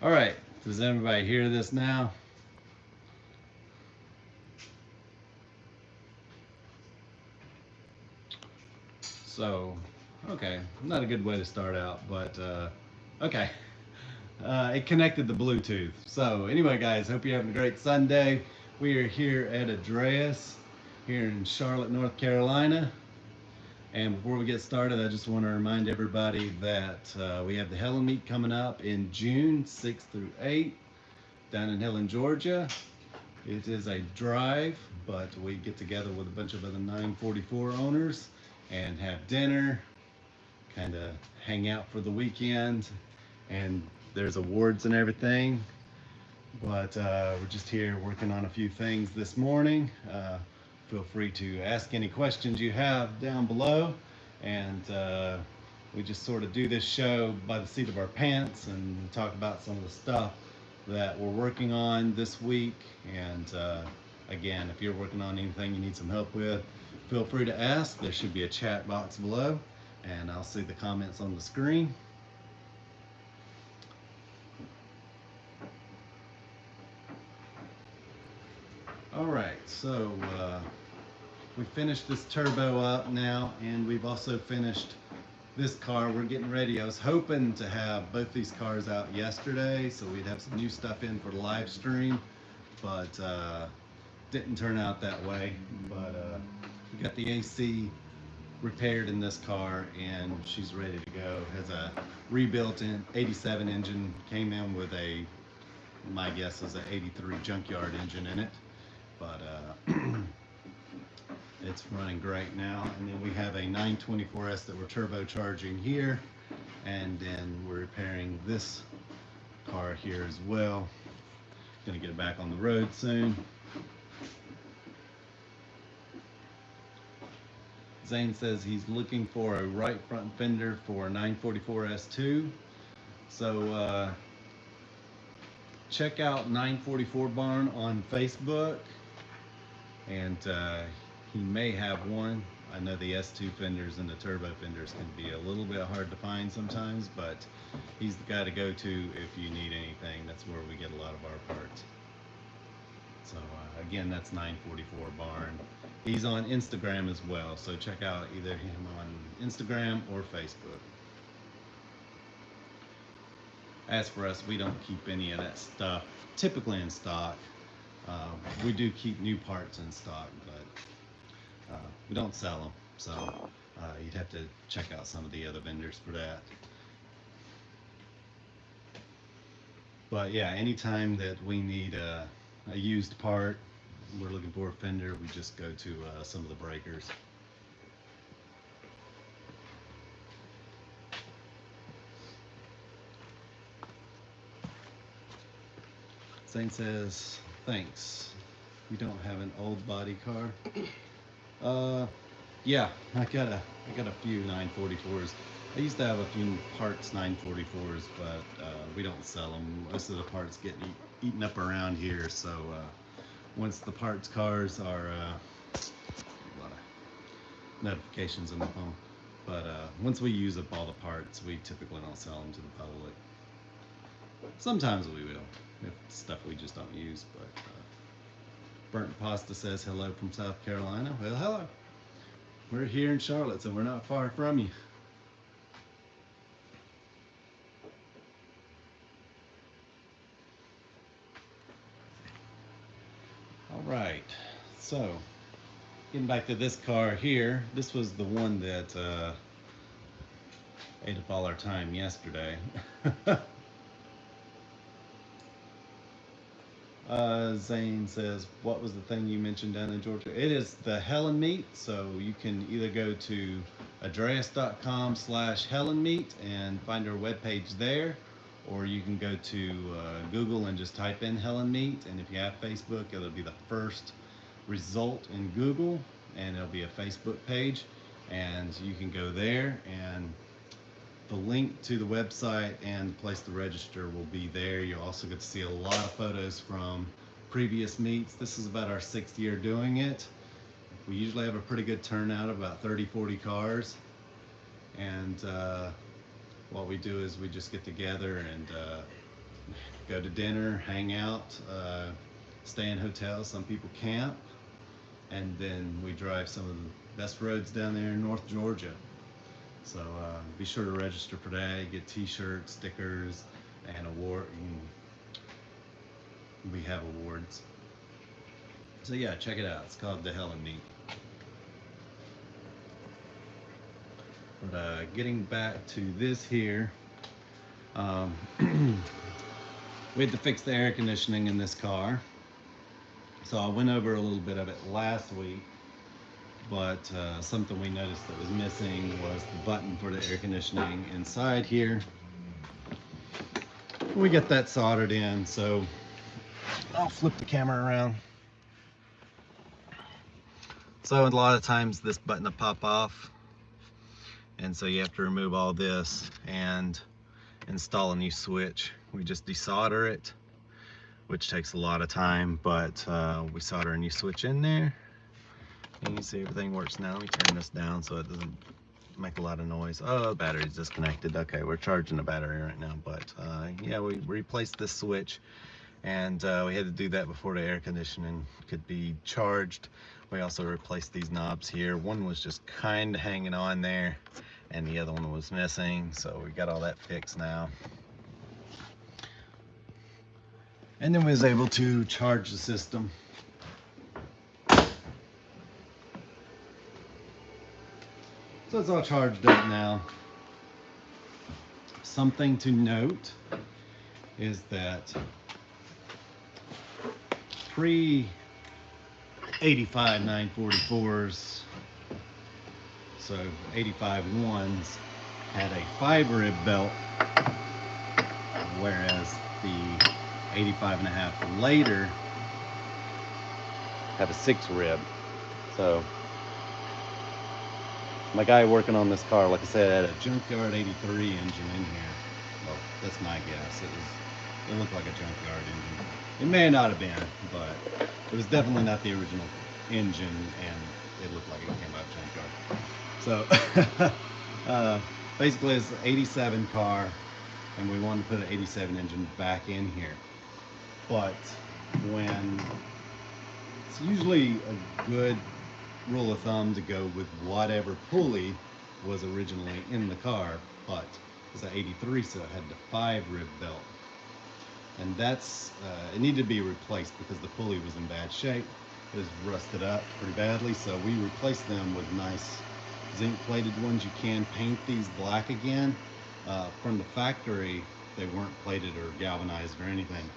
All right, does everybody hear this now? So, okay, not a good way to start out, but okay. It connected the Bluetooth. So, anyway, guys, hope you're having a great Sunday. We are here at Andreas here in Charlotte, North Carolina. And before we get started, I just want to remind everybody that we have the Helen Meet coming up in June 6th through 8th down in Helen, Georgia. It is a drive, but we get together with a bunch of other 944 owners and have dinner, kind of hang out for the weekend, and there's awards and everything. But we're just here working on a few things this morning. Feel free to ask any questions you have down below, and we just sort of do this show by the seat of our pants and talk about some of the stuff that we're working on this week. And again, if you're working on anything you need some help with, feel free to ask. There should be a chat box below, and I'll see the comments on the screen. All right, so we finished this turbo up now, and we've also finished this car. We're getting ready. I was hoping to have both these cars out yesterday, so we'd have some new stuff in for the live stream, but didn't turn out that way. But we got the AC repaired in this car, and she's ready to go. It has a rebuilt in 87 engine, came in with a, my guess is an 83 junkyard engine in it, but it's running great now. And then we have a 924S that we're turbocharging here, and then we're repairing this car here as well. Gonna get it back on the road soon. Zane says he's looking for a right front fender for a 944S2. So check out 944 Barn on Facebook, and he may have one. I know the S2 fenders and the turbo fenders can be a little bit hard to find sometimes, but he's the guy to go to if you need anything. That's where we get a lot of our parts. So again, that's 944 Barn. He's on Instagram as well, so check out either him on Instagram or Facebook. As for us, we don't keep any of that stuff typically in stock. We do keep new parts in stock, but we don't sell them. So you'd have to check out some of the other vendors for that. But yeah, anytime that we need a used part, we're looking for a fender, we just go to some of the breakers. Zane says, thanks. You don't have an old body car? Yeah, I got a few 944s. I used to have a few parts 944s, but we don't sell them. Most of the parts get eaten up around here, so once the parts cars are a lot of notifications on the phone. But once we use up all the parts, we typically don't sell them to the public. Sometimes we will, if stuff we just don't use. But Burnt Pasta says hello from South Carolina. Well, hello. We're here in Charlotte, so we're not far from you. All right, so getting back to this car here, this was the one that ate up all our time yesterday. Zane says, what was the thing you mentioned down in Georgia? It is the Helen Meet. So you can either go to adreas.com/Helen Meet and find our webpage there, or you can go to Google and just type in Helen Meet. And if you have Facebook, it'll be the first result in Google, and it'll be a Facebook page, and you can go there, and the link to the website and the place to register will be there. You'll also get to see a lot of photos from previous meets. This is about our 6th year doing it. We usually have a pretty good turnout of about 30-40 cars, and what we do is we just get together and go to dinner, hang out, stay in hotels. Some people camp, and then we drive some of the best roads down there in North Georgia. So be sure to register for that. Get t-shirts, stickers, and we have awards. So yeah, check it out. It's called The Hell and Neat. But getting back to this here, we had to fix the air conditioning in this car. So I went over a little bit of it last week, but something we noticed that was missing was the button for the air conditioning inside here. We get that soldered in, so I'll flip the camera around. So a lot of times this button will pop off, and so you have to remove all this and install a new switch. We just desolder it, which takes a lot of time, but we solder a new switch in there. And you can see everything works now. Let me turn this down so it doesn't make a lot of noise. Oh, the battery's disconnected. Okay, we're charging the battery right now, but yeah, we replaced this switch, and we had to do that before the air conditioning could be charged. We also replaced these knobs here. One was just kind of hanging on there, and the other one was missing, so we got all that fixed now. And then we was able to charge the system. So it's all charged up now. Something to note is that pre-85 944s, so 85 ones, had a 5-rib belt, whereas the 85.5 later have a 6-rib. So my guy working on this car, like I said, had a junkyard 83 engine in here. Well, that's my guess. It looked like a junkyard engine. It may not have been, but it was definitely not the original engine, and it looked like it came out of junkyard. So basically it's an 87 car, and we wanted to put an 87 engine back in here. But when it's usually a good rule of thumb to go with whatever pulley was originally in the car, but it's an 83, so it had the 5-rib belt, and that's it needed to be replaced because the pulley was in bad shape. It was rusted up pretty badly, so we replaced them with nice zinc plated ones. You can paint these black again. From the factory they weren't plated or galvanized or anything,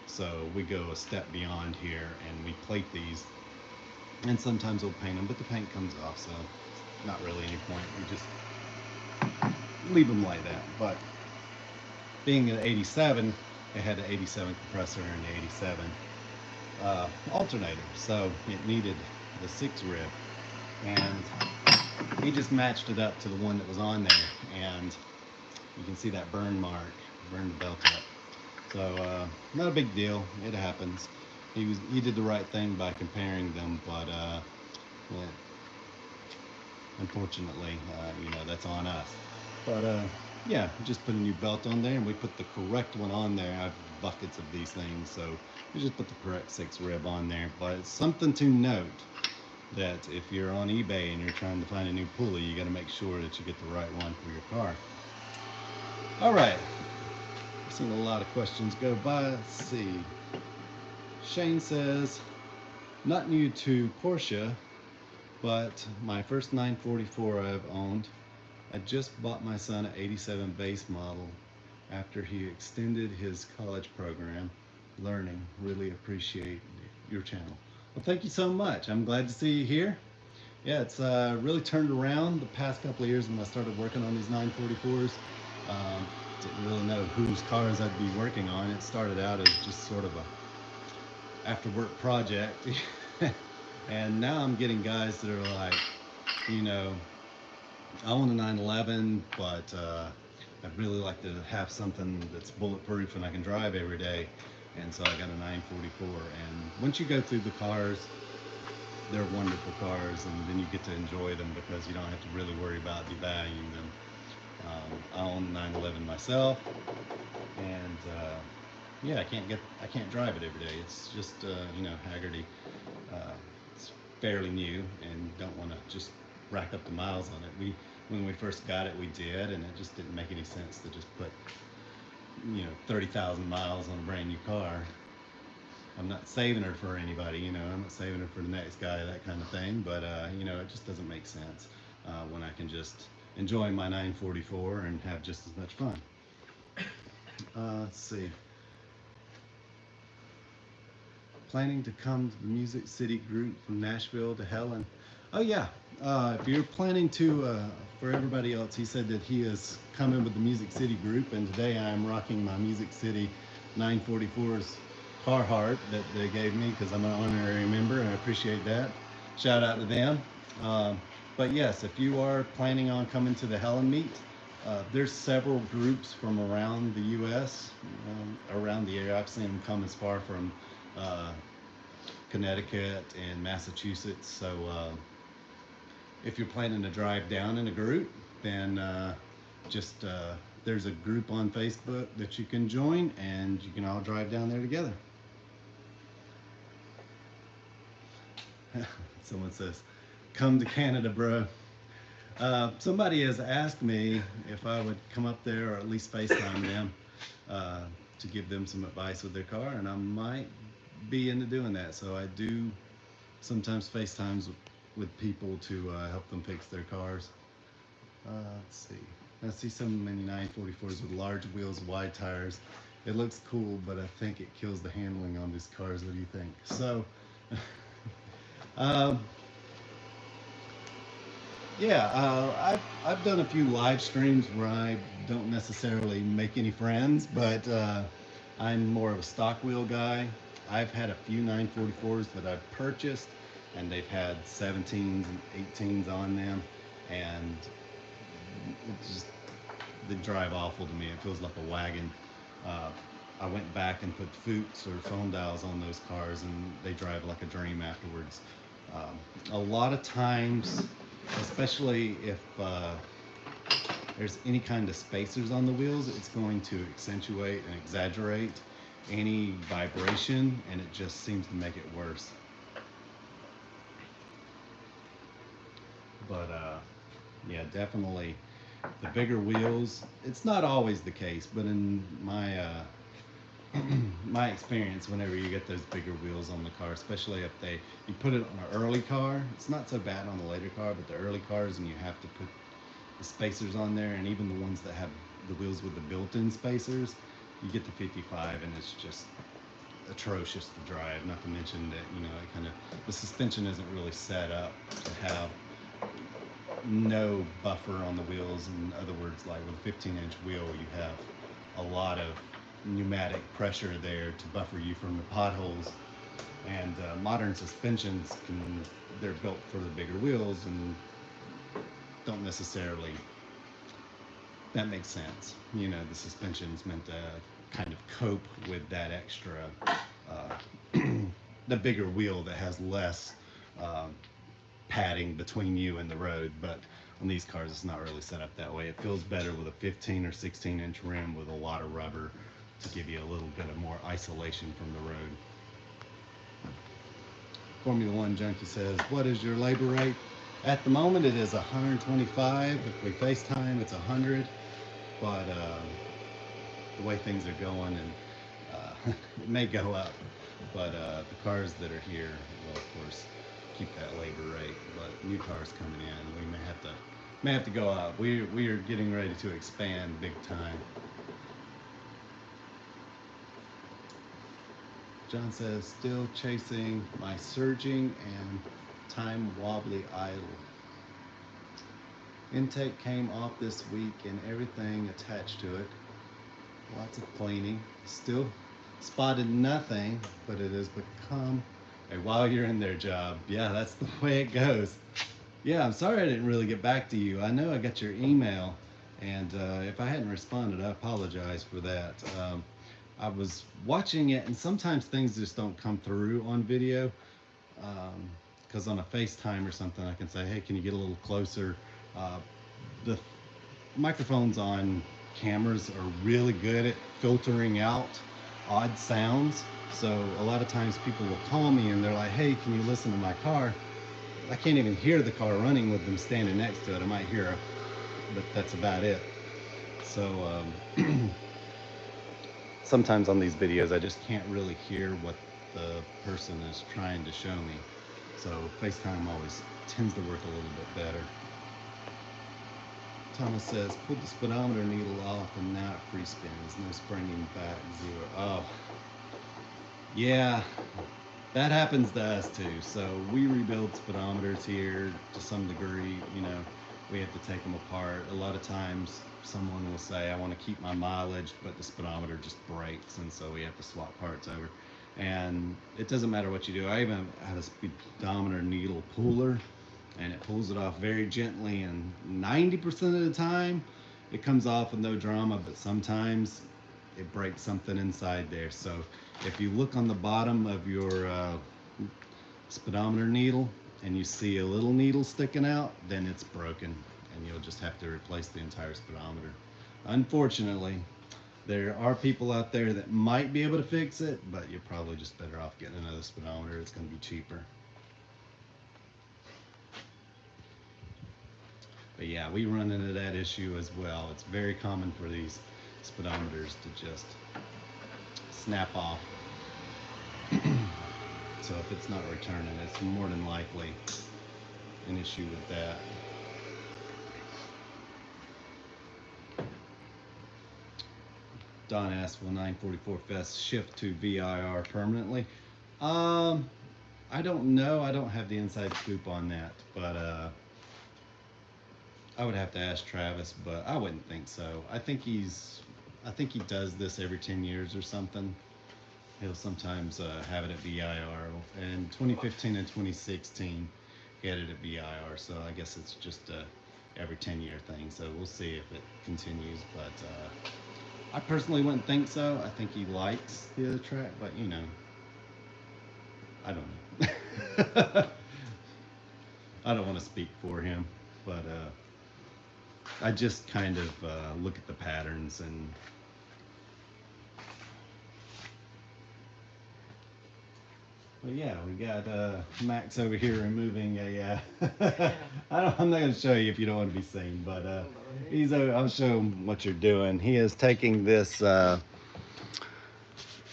so we go a step beyond here and we plate these. And sometimes we'll paint them, but the paint comes off, so not really any point. We just leave them like that. But being an 87, it had an 87 compressor and the 87 alternator, so it needed the 6-rib, and he just matched it up to the one that was on there, and you can see that burn mark, burned the belt up. So not a big deal, it happens. He did the right thing by comparing them, but well, unfortunately, you know, that's on us. But yeah, just put a new belt on there, and we put the correct one on there. I have buckets of these things, so we just put the correct 6-rib on there. But it's something to note that if you're on eBay and you're trying to find a new pulley, you got to make sure that you get the right one for your car. All right, I've seen a lot of questions go by. Let's see. Shane says, not new to Porsche, but my first 944 I've owned. I just bought my son an 87 base model after he extended his college program. Learning, really appreciate your channel. Well, thank you so much. I'm glad to see you here. Yeah, it's really turned around the past couple of years when I started working on these 944s. Didn't really know whose cars I'd be working on. It started out as just sort of a after work project. And now I'm getting guys that are like, you know, I own a 911, but I'd really like to have something that's bulletproof and I can drive every day. And so I got a 944. And once you go through the cars, they're wonderful cars, and then you get to enjoy them because you don't have to really worry about devaluing them. I own a 911 myself, and yeah, I can't drive it every day. It's just you know, Haggerty. It's fairly new and don't want to just rack up the miles on it. When we first got it, we did, and it just didn't make any sense to just put, you know, 30,000 miles on a brand new car. I'm not saving her for anybody, you know, I'm not saving her for the next guy, that kind of thing, but you know, it just doesn't make sense when I can just enjoy my 944 and have just as much fun. Let's see. Planning to come to the Music City group from Nashville to Helen. Oh yeah, if you're planning to, for everybody else, he said that he is coming with the Music City group, and today I'm rocking my Music City 944's Carhartt that they gave me because I'm an honorary member, and I appreciate that. Shout out to them. But yes, if you are planning on coming to the Helen meet, there's several groups from around the U.S., around the area. I've seen them come as far from Connecticut and Massachusetts. So if you're planning to drive down in a group, then there's a group on Facebook that you can join, and you can all drive down there together. Someone says, come to Canada, bro. Somebody has asked me if I would come up there or at least FaceTime them to give them some advice with their car, and I might be into doing that. So I do sometimes FaceTimes with people to help them fix their cars. Let's see. I see so many 944s with large wheels, wide tires. It looks cool, but I think it kills the handling on these cars. What do you think? So, yeah, I've done a few live streams where I don't necessarily make any friends, but I'm more of a stock wheel guy. I've had a few 944s that I've purchased, and they've had 17s and 18s on them, and it's just, they drive awful to me. It feels like a wagon. I went back and put Fuchs or phone dials on those cars, and they drive like a dream afterwards. A lot of times, especially if there's any kind of spacers on the wheels, it's going to accentuate and exaggerate any vibration, and it just seems to make it worse. But yeah, definitely the bigger wheels, it's not always the case, but in my my experience, whenever you get those bigger wheels on the car, especially if you put it on an early car, it's not so bad on the later car, but the early cars, and you have to put the spacers on there, and even the ones that have the wheels with the built-in spacers, you get to 55 and it's just atrocious to drive. Not to mention that, you know, the suspension isn't really set up to have no buffer on the wheels. In other words, like with a 15-inch wheel, you have a lot of pneumatic pressure there to buffer you from the potholes. And modern suspensions they're built for the bigger wheels and don't necessarily, that makes sense. You know, the suspension's meant to kind of cope with that extra, the bigger wheel that has less padding between you and the road. But on these cars, it's not really set up that way. It feels better with a 15 or 16-inch rim with a lot of rubber to give you a little bit of more isolation from the road. Formula One Junkie says, what is your labor rate? At the moment, it is 125. If we FaceTime, it's 100. But the way things are going, and it may go up. But the cars that are here will, of course, keep that labor rate. But new cars coming in, we may have to go up. We are getting ready to expand big time. John says, still chasing my surging and time wobbly idle. Intake came off this week and everything attached to it. Lots of cleaning. Still spotted nothing, but it has become a while you're in there job. Yeah, that's the way it goes. Yeah, I'm sorry I didn't really get back to you. I know I got your email, and if I hadn't responded, I apologize for that. I was watching it, and sometimes things just don't come through on video, because on a FaceTime or something, I can say, hey, can you get a little closer? The microphones on cameras are really good at filtering out odd sounds. So a lot of times people will call me and they're like, hey, can you listen to my car? I can't even hear the car running with them standing next to it. I might hear it, but that's about it. So sometimes on these videos I just can't really hear what the person is trying to show me. So FaceTime always tends to work a little bit better. Thomas says, pulled the speedometer needle off and now it free spins. No springing back, zero. Oh, yeah, that happens to us too. So we rebuild speedometers here to some degree. You know, we have to take them apart. A lot of times someone will say, I want to keep my mileage, but the speedometer just breaks, and so we have to swap parts over. And it doesn't matter what you do. I even have a speedometer needle puller, and it pulls it off very gently, and 90% of the time it comes off with no drama, but sometimes it breaks something inside there. So if you look on the bottom of your speedometer needle and you see a little needle sticking out, then it's broken, and you'll just have to replace the entire speedometer. Unfortunately, there are people out there that might be able to fix it, but you're probably just better off getting another speedometer. It's going to be cheaper. But yeah, we run into that issue as well. It's very common for these speedometers to just snap off. So if it's not returning, it's more than likely an issue with that. Don asked, will 944 Fest shift to VIR permanently? I don't know. I don't have the inside scoop on that, but I would have to ask Travis, but I wouldn't think so. I think he does this every 10 years or something. He'll sometimes have it at VIR. And 2015 and 2016, he had it at VIR. So I guess it's just every 10-year thing. So we'll see if it continues. But I personally wouldn't think so. I think he likes the other track, but you know, I don't know. I don't want to speak for him, but I just kind of look at the patterns and but yeah, we got Max over here removing a I'm not going to show you if you don't want to be seen, but I'll show him what you're doing. He is taking this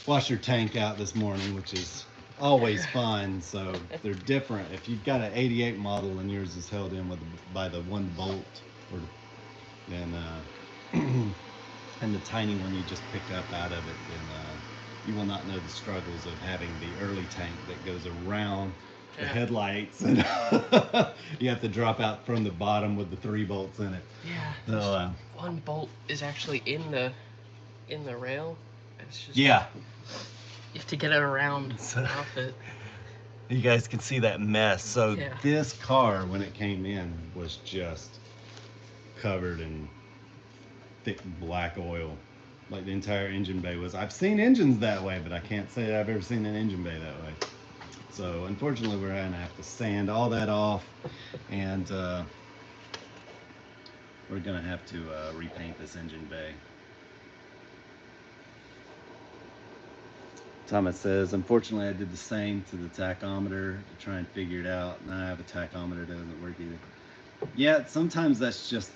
washer tank out this morning, which is always fun. So they're different. If you've got an 88 model and yours is held in by the one bolt, or then and the tiny one you just pick up out of it, then you will not know the struggles of having the early tank that goes around the headlights, and you have to drop out from the bottom with the 3 bolts in it. Yeah. So one bolt is actually in the rail. It's just, yeah. You have to get it around the outfit. You guys can see that mess. So yeah. This car, when it came in, was just covered in thick black oil. Like the entire engine bay was. I've seen engines that way, but I can't say I've ever seen an engine bay that way. So unfortunately, we're gonna have to sand all that off, and we're gonna have to repaint this engine bay. Thomas says, unfortunately, I did the same to the tachometer to try and figure it out, and I have a tachometer that doesn't work either. Yeah, sometimes that's just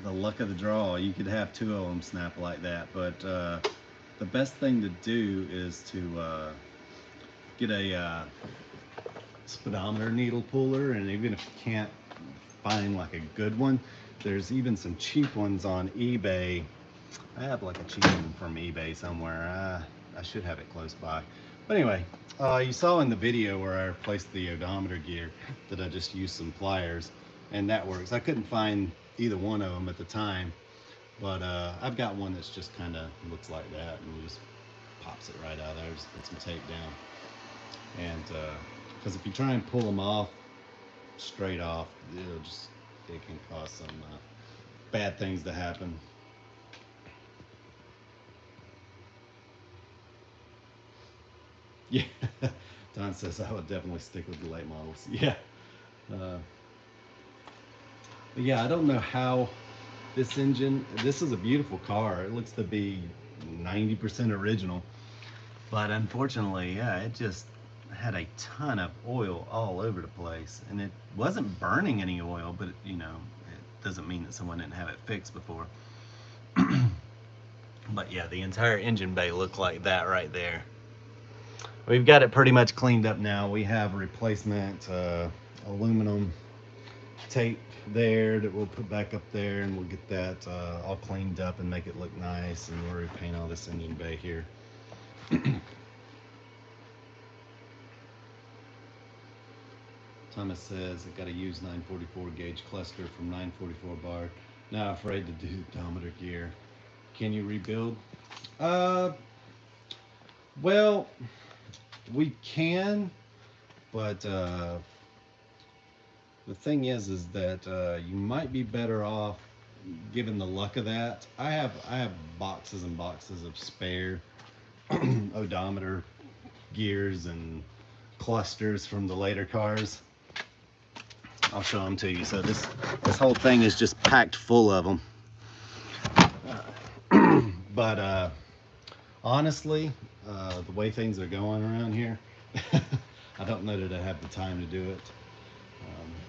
the luck of the draw. You could have 2 of them snap like that, but the best thing to do is to get a speedometer needle puller, and even if you can't find like a good one, there's even some cheap ones on eBay. I have like a cheap one from eBay somewhere. I should have it close by. But anyway, you saw in the video where I replaced the odometer gear that I just used some pliers, and that works. I couldn't find either one of them at the time, but I've got one that's just kind of looks like that, and you just pops it right out of there. Just put some tape down, and because if you try and pull them off straight off, it can cause some bad things to happen. Yeah, Don says I would definitely stick with the late models. Yeah. But yeah, I don't know how this is a beautiful car. It looks to be 90% original. But unfortunately, yeah, it just had a ton of oil all over the place, and it wasn't burning any oil, but you know, it doesn't mean that someone didn't have it fixed before. But yeah, the entire engine bay looked like that right there. We've got it pretty much cleaned up now. We have replacement aluminum tape there that we'll put back up there, and we'll get that all cleaned up and make it look nice, and we'll repaint all this engine bay here. Thomas says I got to use 944 gauge cluster from 944 bar. Not afraid to do odometer gear. Can you rebuild? Well, we can, but the thing is that you might be better off, given the luck of that. I have boxes and boxes of spare odometer gears and clusters from the later cars. I'll show them to you. So this whole thing is just packed full of them. But honestly, the way things are going around here, I don't know that I have the time to do it.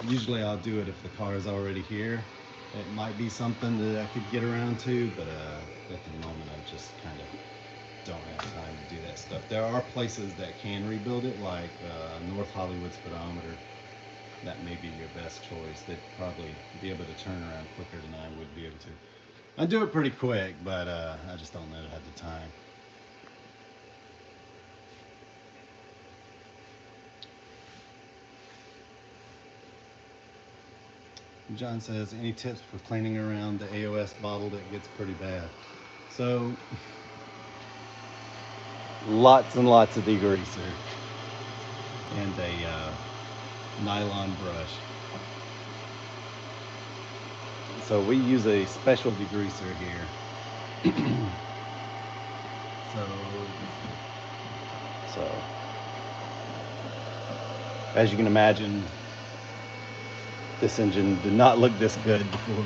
Usually I'll do it if the car is already here. It might be something that I could get around to, but at the moment I just kind of don't have time to do that stuff. There are places that can rebuild it, like North Hollywood Speedometer. That may be your best choice. They'd probably be able to turn around quicker than I would be able to. I do it pretty quick, but I just don't know that I have the time. John says, any tips for cleaning around the AOS bottle that gets pretty bad? So, lots and lots of degreaser and a nylon brush. So we use a special degreaser here. so as you can imagine, this engine did not look this good before,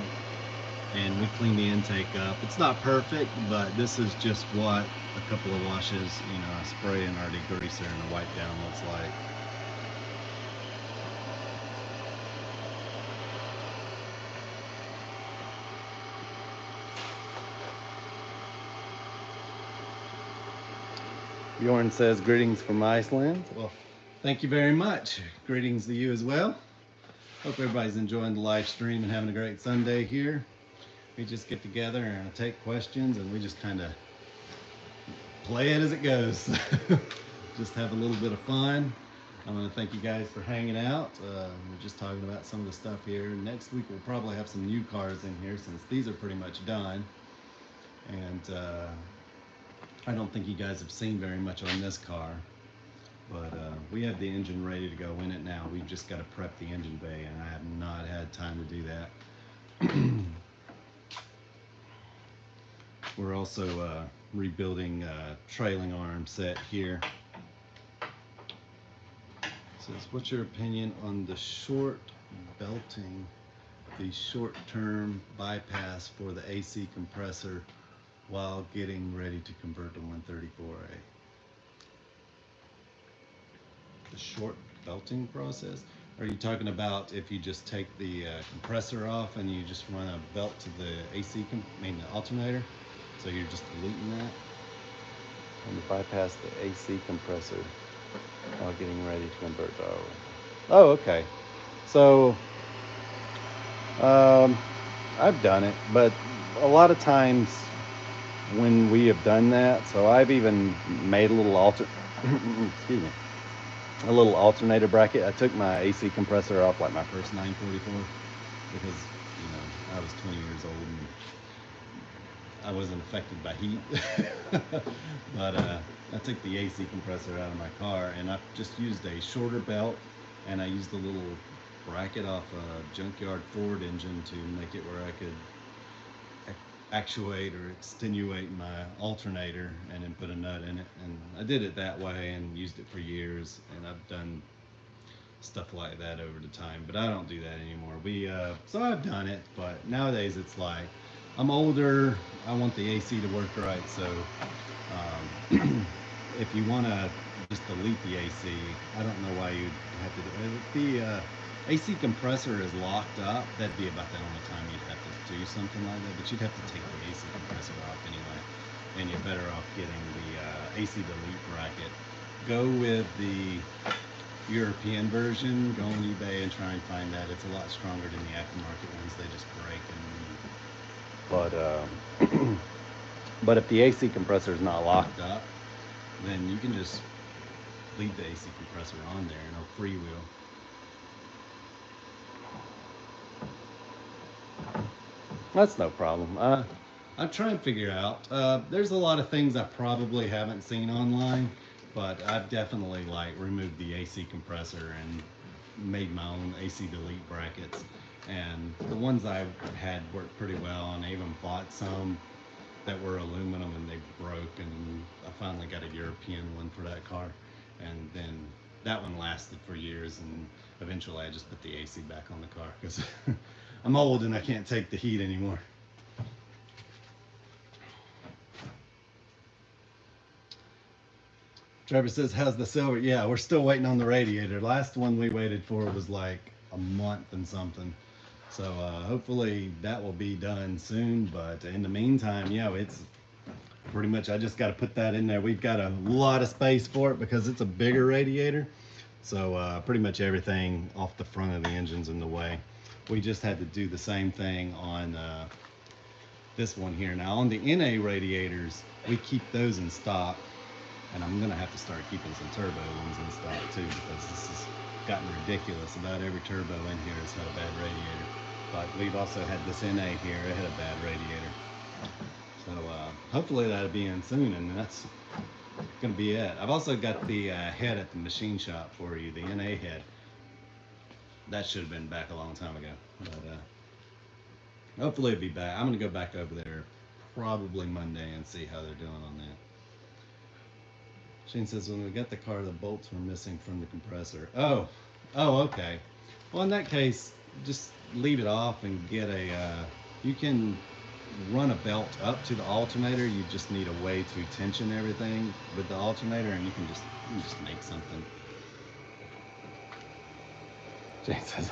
and we cleaned the intake up. It's not perfect, but this is just what a couple of washes, you know, spraying our degreaser and a wipe down looks like. Bjorn says, greetings from Iceland. Well, thank you very much. Greetings to you as well. Hope everybody's enjoying the live stream and having a great Sunday here. We just get together and take questions, and we just kind of play it as it goes. Just have a little bit of fun. I want to thank you guys for hanging out. We're just talking about some of the stuff here. Next week we'll probably have some new cars in here, since these are pretty much done. And I don't think you guys have seen very much on this car, but we have the engine ready to go in it now. We've just got to prep the engine bay, and I have not had time to do that. We're also rebuilding a trailing arm set here. It says, what's your opinion on the short belting, the short-term bypass for the AC compressor while getting ready to convert to 134A? The short belting process? Are you talking about if you just take the compressor off and you just run a belt to the AC, the alternator? So you're just deleting that? And to bypass the AC compressor while getting ready to convert to RO. Oh, okay. So I've done it, but a lot of times when we have done that, so I've even made a little excuse me, a little alternator bracket. I took my AC compressor off like my first 944 because, you know, I was 20 years old and I wasn't affected by heat. But I took the AC compressor out of my car, and I just used a shorter belt, and I used a little bracket off a junkyard Ford engine to make it where I could actuate or extenuate my alternator and then put a nut in it. And I did it that way and used it for years, and I've done stuff like that over the time, but I don't do that anymore. So I've done it, but nowadays it's like I'm older, I want the AC to work right, so if you want to just delete the AC, I don't know why you'd have to do it. If the AC compressor is locked up, that'd be about the only time you'd have to do something like that, but you'd have to take the AC compressor off anyway, and you're better off getting the AC delete bracket. Go with the European version, go on eBay and try and find that. It's a lot stronger than the aftermarket ones, they just break. But if the AC compressor is not locked up, then you can just leave the AC compressor on there and it'll freewheel. That's no problem. I'm trying to figure out. There's a lot of things I probably haven't seen online, but I've definitely like removed the AC compressor and made my own AC delete brackets. And the ones I've had worked pretty well, and I even bought some that were aluminum and they broke, and I finally got a European one for that car, and then that one lasted for years, and eventually I just put the AC back on the car because I'm old and I can't take the heat anymore. Trevor says, how's the silver? Yeah, we're still waiting on the radiator. Last one we waited for was like a month and something. So hopefully that will be done soon. But in the meantime, yeah, it's pretty much, I just got to put that in there. We've got a lot of space for it because it's a bigger radiator. So pretty much everything off the front of the engine's in the way. We just had to do the same thing on this one here. Now on the NA radiators, we keep those in stock. And I'm gonna have to start keeping some turbo ones in stock too, because this has gotten ridiculous. About every turbo in here has had a bad radiator. But we've also had this NA here, it had a bad radiator. So hopefully that'll be in soon, and that's gonna be it. I've also got the head at the machine shop for you, the NA head. That should have been back a long time ago, but hopefully it'll be back. I'm gonna go back over there probably Monday and see how they're doing on that. Shane says, when we got the car, the bolts were missing from the compressor. Oh, okay. Well, in that case, just leave it off and get a, you can run a belt up to the alternator. You just need a way to tension everything with the alternator, and you can just make something. Shane says,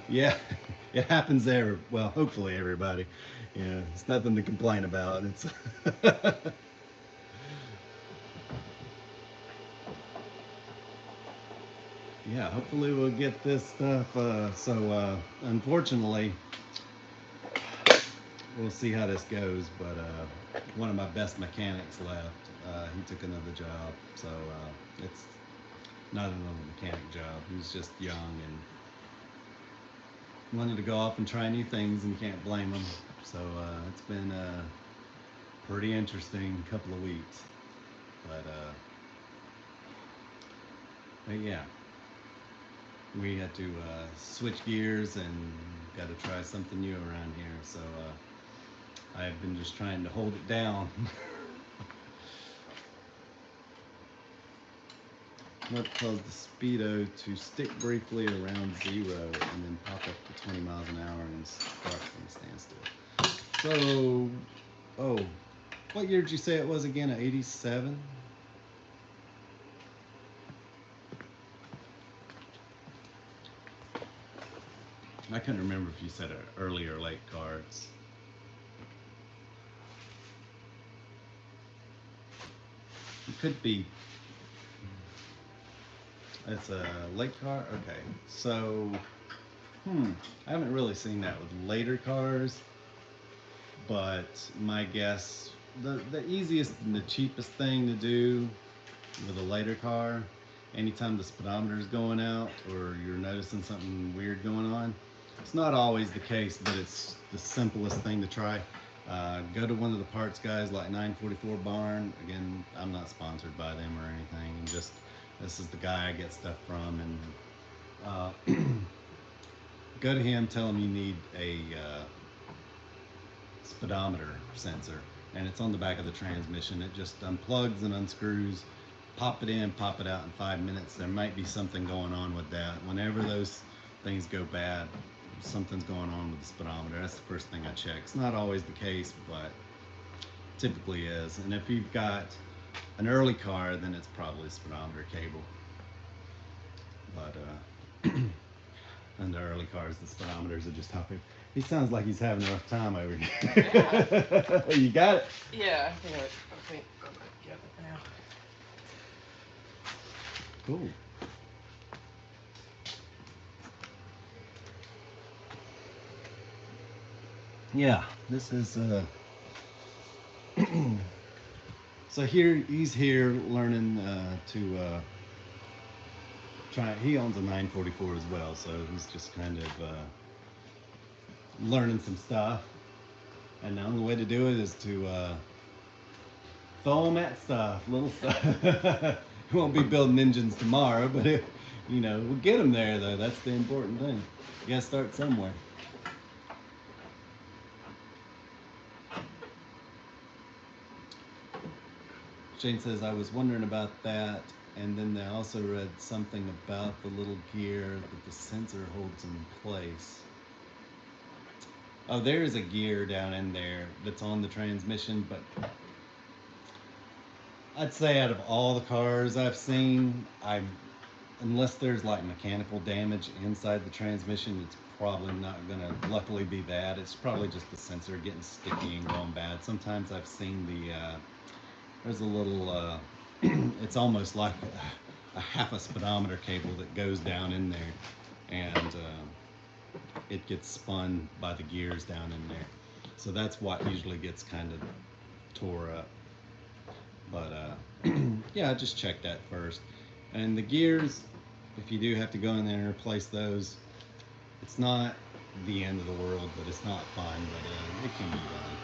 yeah, it happens there. Well, hopefully everybody. Yeah, it's nothing to complain about. It's yeah, hopefully we'll get this stuff. Unfortunately, we'll see how this goes. But one of my best mechanics left. He took another job, so it's not another mechanic job. He's just young and wanted to go off and try new things, and you can't blame him. So it's been a pretty interesting couple of weeks. But yeah. We had to switch gears and got to try something new around here. So I've been just trying to hold it down. What caused the speedo to stick briefly around 0 and then pop up to 20 miles an hour and start from a standstill? So, what year did you say it was again? 87? I couldn't remember if you said early or late cars. It could be. It's a late car? Okay. So, I haven't really seen that with later cars, but my guess, the easiest and the cheapest thing to do with a later car, anytime the speedometer is going out or you're noticing something weird going on, it's not always the case, but it's the simplest thing to try. Go to one of the parts guys like 944 Barn. Again, I'm not sponsored by them or anything. And just, this is the guy I get stuff from. And go to him, tell him you need a speedometer sensor. And it's on the back of the transmission. It just unplugs and unscrews. Pop it in, pop it out in 5 minutes. There might be something going on with that. Whenever those things go bad, something's going on with the speedometer. That's the first thing I check. It's not always the case, but typically is. And if you've got an early car, then it's probably a speedometer cable. But and the early cars, the speedometers are just helping. He sounds like he's having a rough time over here. Yeah. You got it? Yeah, I think I'm gonna get it now. Cool. Yeah, this is so he's here learning to try. He owns a 944 as well, so he's just kind of learning some stuff. And the only way to do it is to throw him at stuff, little stuff. We won't be building engines tomorrow, but we'll get him there though. That's the important thing. You gotta start somewhere. Shane says, I was wondering about that, and then I also read something about the little gear that the sensor holds in place. Oh, there is a gear down in there that's on the transmission, but I'd say out of all the cars I've seen, unless there's like mechanical damage inside the transmission, it's probably not gonna luckily be that. It's probably just the sensor getting sticky and going bad. Sometimes I've seen there's a little it's almost like a half a speedometer cable that goes down in there, and it gets spun by the gears down in there. So that's what usually gets kind of tore up. But yeah, just check that first. And the gears, if you do have to go in there and replace those, it's not the end of the world, but it's not fun, but it can be done.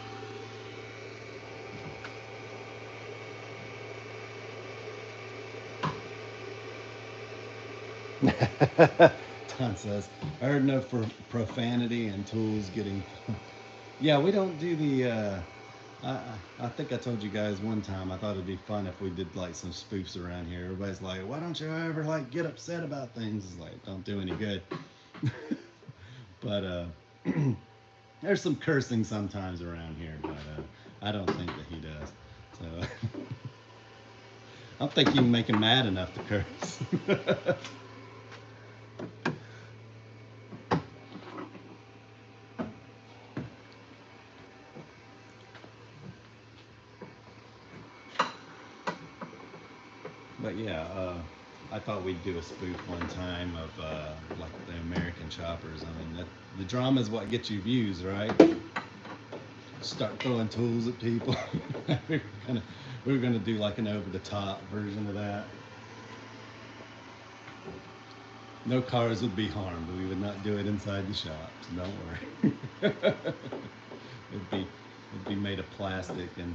Ton says, I heard no profanity and tools getting. Yeah, we don't do the. I think I told you guys one time I thought it'd be fun if we did like some spoofs around here. Everybody's like, why don't you ever like get upset about things? It's like, don't do any good. But there's some cursing sometimes around here, but I don't think that he does. So I don't think you can make him mad enough to curse. But yeah, I thought we'd do a spoof one time of like the American choppers. I mean, the drama is what gets you views, right? Start throwing tools at people. we were gonna do like an over-the-top version of that. No cars would be harmed. We would not do it inside the shop, so don't worry. it'd be made of plastic, and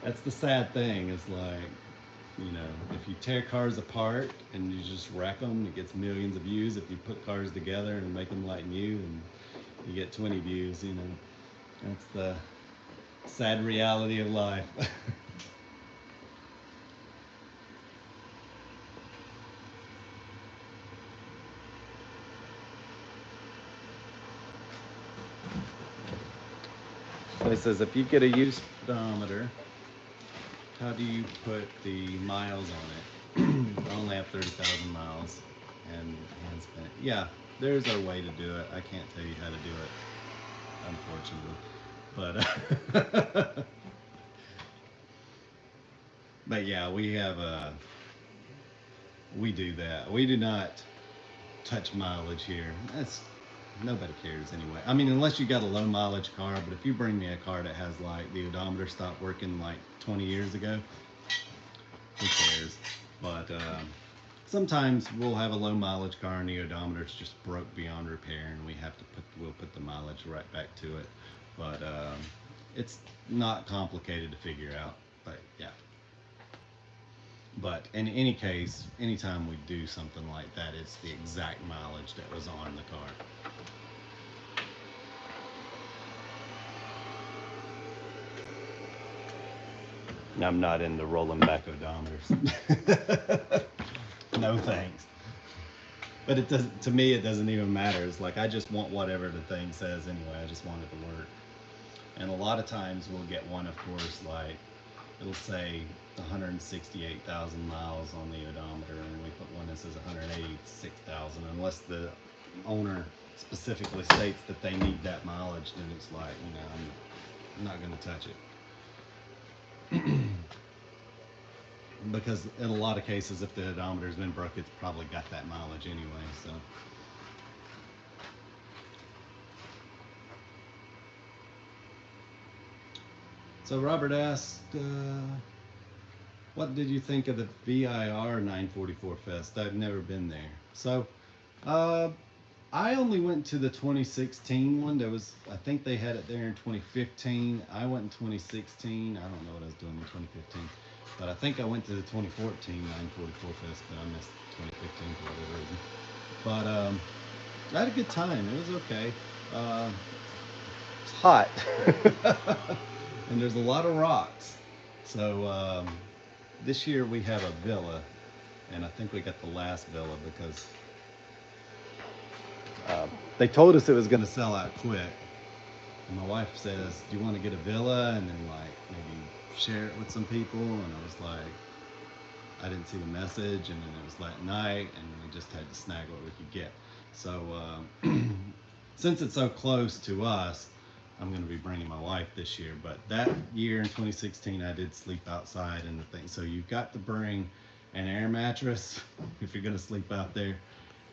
that's the sad thing. Is like, if you tear cars apart and you just wreck them, it gets millions of views. If you put cars together and make them like new, and you get 20 views, that's the sad reality of life. So he says, if you get a used speedometer, how do you put the miles on it? I only have 30,000 miles and hand spin it. Yeah, there's a way to do it. I can't tell you how to do it, unfortunately. But but yeah, we do that. We do not touch mileage here. Nobody cares anyway. I mean, unless you got a low mileage car, but if you bring me a car that has like the odometer stopped working like 20 years ago, who cares? But sometimes we'll have a low mileage car and the odometer's just broke beyond repair, and we'll put the mileage right back to it. But it's not complicated to figure out. But yeah. But in any case, anytime we do something like that, it's the exact mileage that was on the car. I'm not into rolling back odometers. No thanks. But it doesn't. To me, it doesn't even matter. It's like I just want whatever the thing says anyway. I just want it to work. And a lot of times we'll get one, of course, like it'll say 168,000 miles on the odometer, and we put one that says 186,000. Unless the owner specifically states that they need that mileage, then it's like, you know, I'm not going to touch it. Because in a lot of cases, if the odometer's been broke, it's probably got that mileage anyway. So Robert asked, what did you think of the VIR 944 Fest? I've never been there. So I only went to the 2016 one. There was, I think they had it there in 2015. I went in 2016. I don't know what I was doing in 2015. But I think I went to the 2014 944 Fest, but I missed 2015 for whatever reason. But I had a good time. It was okay. It's hot. And there's a lot of rocks. So this year we have a villa, and I think we got the last villa because they told us it was going to sell out quick. And my wife says, do you want to get a villa and then like maybe share it with some people? And I was like, I didn't see the message, and then it was late night, and we just had to snag what we could get. So since it's so close to us, I'm going to be bringing my wife this year. But that year in 2016, I did sleep outside in the thing. So you've got to bring an air mattress if you're going to sleep out there,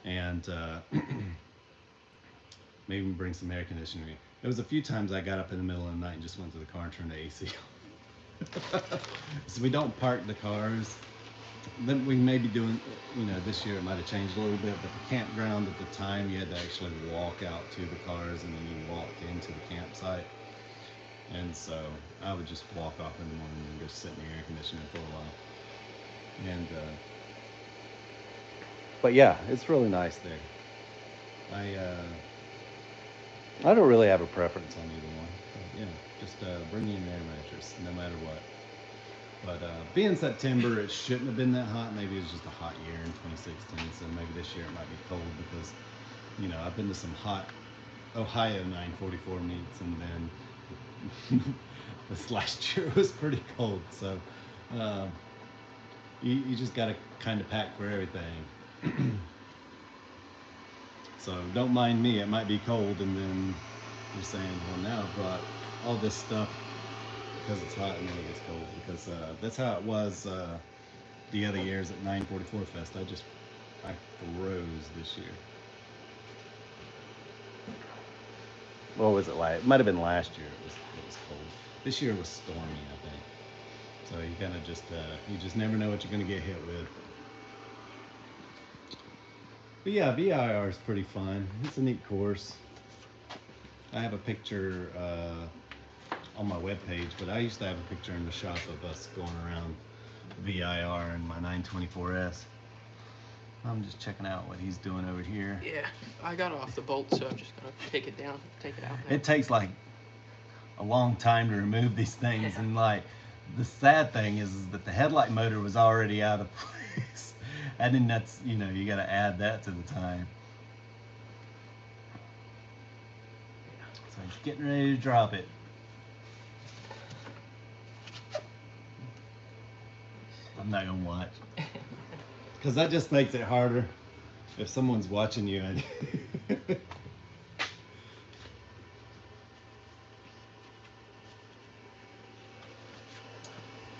and maybe bring some air conditioning. There was a few times I got up in the middle of the night and just went to the car and turned the AC on. So we don't park the cars. Then we may be doing, you know, this year it might have changed a little bit, but the campground at the time, you had to actually walk out to the cars, and then you walked into the campsite. And so I would just walk off in the morning and go sit in the air conditioning for a while. And but yeah, it's really nice there. I don't really have a preference on either one. But, yeah, just bring me an air mattress no matter what. But being September, it shouldn't have been that hot. Maybe it was just a hot year in 2016, so maybe this year it might be cold because, you know, I've been to some hot Ohio 944 meets, and then this last year was pretty cold. So you just got to kind of pack for everything. So don't mind me, it might be cold, and then you're saying, well, now I brought all this stuff because it's hot and then it gets cold, because that's how it was the other years at 944 Fest. I froze this year. What was it like? It might have been last year it was cold. This year was stormy, I think. So you kind of just, you just never know what you're going to get hit with. But yeah, VIR is pretty fun. It's a neat course. I have a picture on my webpage, but I used to have a picture in the shop of us going around VIR in my 924S. I'm just checking out what he's doing over here. Yeah, I got off the bolt, so I'm just gonna take it down, take it out now. It takes like a long time to remove these things, and like the sad thing is that the headlight motor was already out of place, and then that's, you know, you got to add that to the time. So he's getting ready to drop it. I'm not gonna watch, because that just makes it harder if someone's watching you.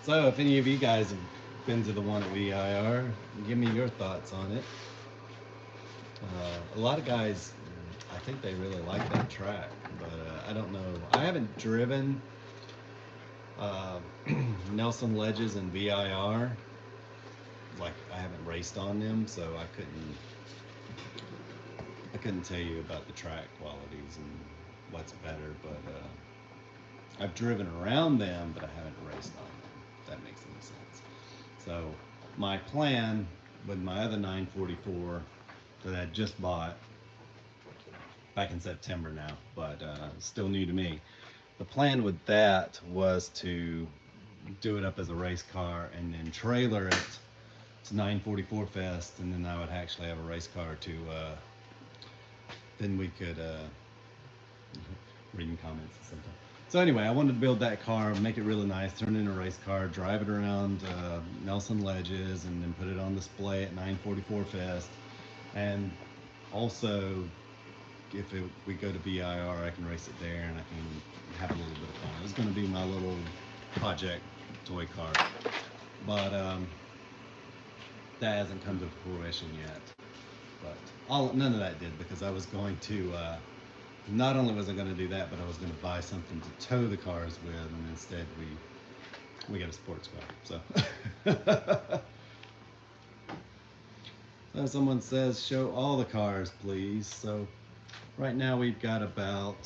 So if any of you guys have been to the one at VIR, give me your thoughts on it. A lot of guys, I think they really like that track, but I don't know. I haven't driven Nelson Ledges and VIR. Like, I haven't raced on them, so I couldn't tell you about the track qualities and what's better, but I've driven around them, but I haven't raced on them, if that makes any sense. So my plan with my other 944 that I just bought back in September now, but still new to me. The plan with that was to do it up as a race car and then trailer it to 944 Fest, and then I would actually have a race car to then we could reading comments sometimes. So anyway, I wanted to build that car, make it really nice, turn it into a race car, drive it around Nelson Ledges, and then put it on display at 944 Fest. And also, if we go to BIR, I can race it there, and I can have a little bit of fun. It's going to be my little project toy car, but that hasn't come to fruition yet. But none of that did, because I was going to. Not only was I going to do that, but I was going to buy something to tow the cars with, and instead we got a sports car. So, so someone says, show all the cars, please. So right now we've got about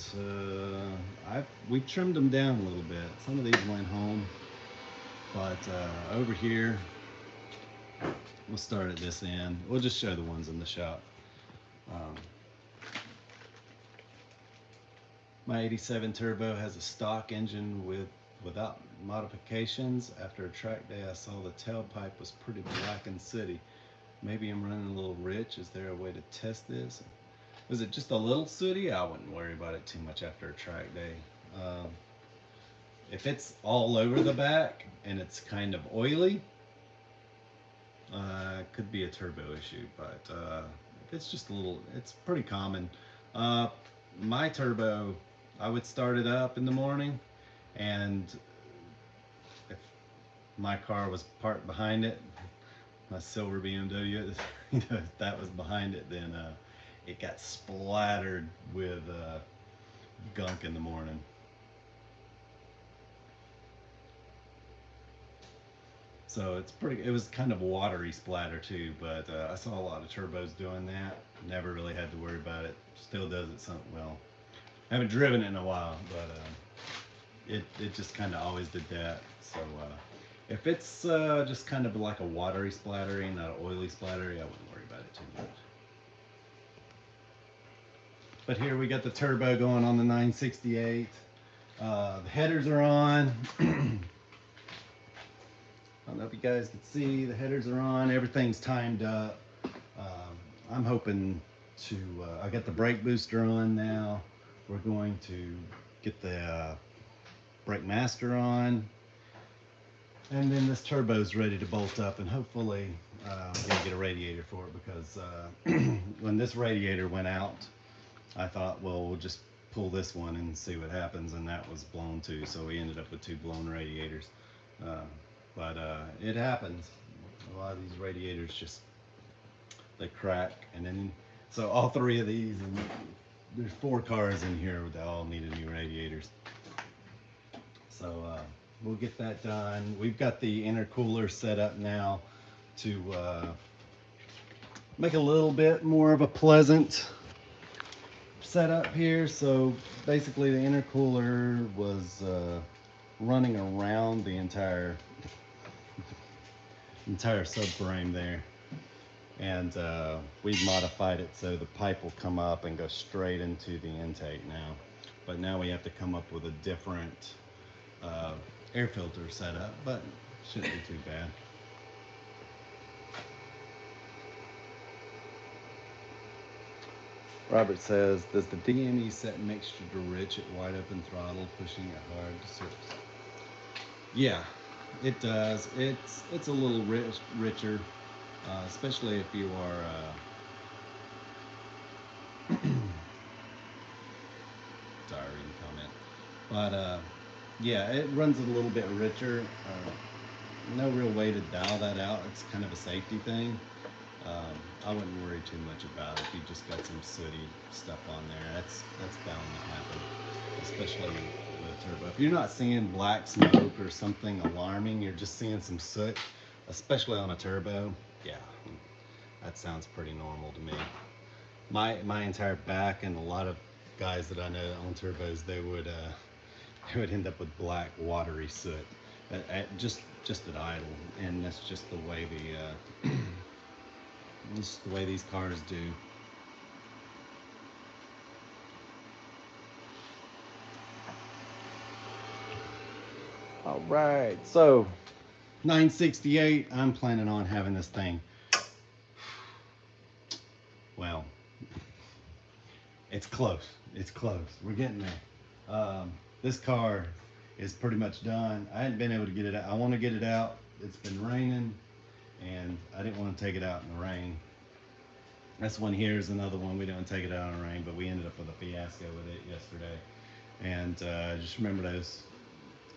we've trimmed them down a little bit. Some of these went home, but over here we'll start at this end. We'll just show the ones in the shop. My 87 Turbo has a stock engine without modifications. After a track day, I saw the tailpipe was pretty black and sooty. Maybe I'm running a little rich. Is there a way to test this? Was it just a little sooty? I wouldn't worry about it too much after a track day. If it's all over the back and it's kind of oily, it could be a turbo issue, but if it's just a little, it's pretty common. My turbo, I would start it up in the morning, and if my car was parked behind it, my silver BMW, if that was behind it, then it got splattered with gunk in the morning. So it was kind of a watery splatter too, but I saw a lot of turbos doing that. Never really had to worry about it. Still does it well. I haven't driven it in a while, but it just kind of always did that. So if it's just kind of like a watery splattery, not an oily splattery, I wouldn't worry about it too much. But here we got the turbo going on the 968. The headers are on. I don't know if you guys can see, the headers are on. Everything's timed up. I'm hoping to, I got the brake booster on now. We're going to get the brake master on, and then this turbo's ready to bolt up, and hopefully I'm gonna get a radiator for it, because when this radiator went out, I thought, well, we'll just pull this one and see what happens, and that was blown too, so we ended up with 2 blown radiators. But it happens. A lot of these radiators just, they crack, and then so all 3 of these, and there's 4 cars in here that all needed new radiators. So we'll get that done. We've got the intercooler set up now to make a little bit more of a pleasant setup here. So basically the intercooler was running around the entire subframe there, and we've modified it so the pipe will come up and go straight into the intake now. But now we have to come up with a different air filter setup, but shouldn't be too bad. Robert says, does the DME set mixture to rich at wide open throttle, pushing it hard to surface? Yeah, it does. It's a little richer, especially if you are sorry, reading comment. But yeah, it runs a little bit richer. No real way to dial that out. It's kind of a safety thing. I wouldn't worry too much about it. If you just got some sooty stuff on there, that's bound to happen, especially with a turbo. If you're not seeing black smoke or something alarming, you're just seeing some soot, especially on a turbo, yeah, that sounds pretty normal to me. My entire back, and a lot of guys that I know on turbos, they would end up with black watery soot just at idle, and that's just the way just the way these cars do. All right, so 968, I'm planning on having this thing, well, it's close, we're getting there. this car is pretty much done. I hadn't been able to get it out. I want to get it out. It's been raining and I didn't want to take it out in the rain. This one here is another one. We didn't take it out in the rain, but we ended up with a fiasco with it yesterday. And just remember those,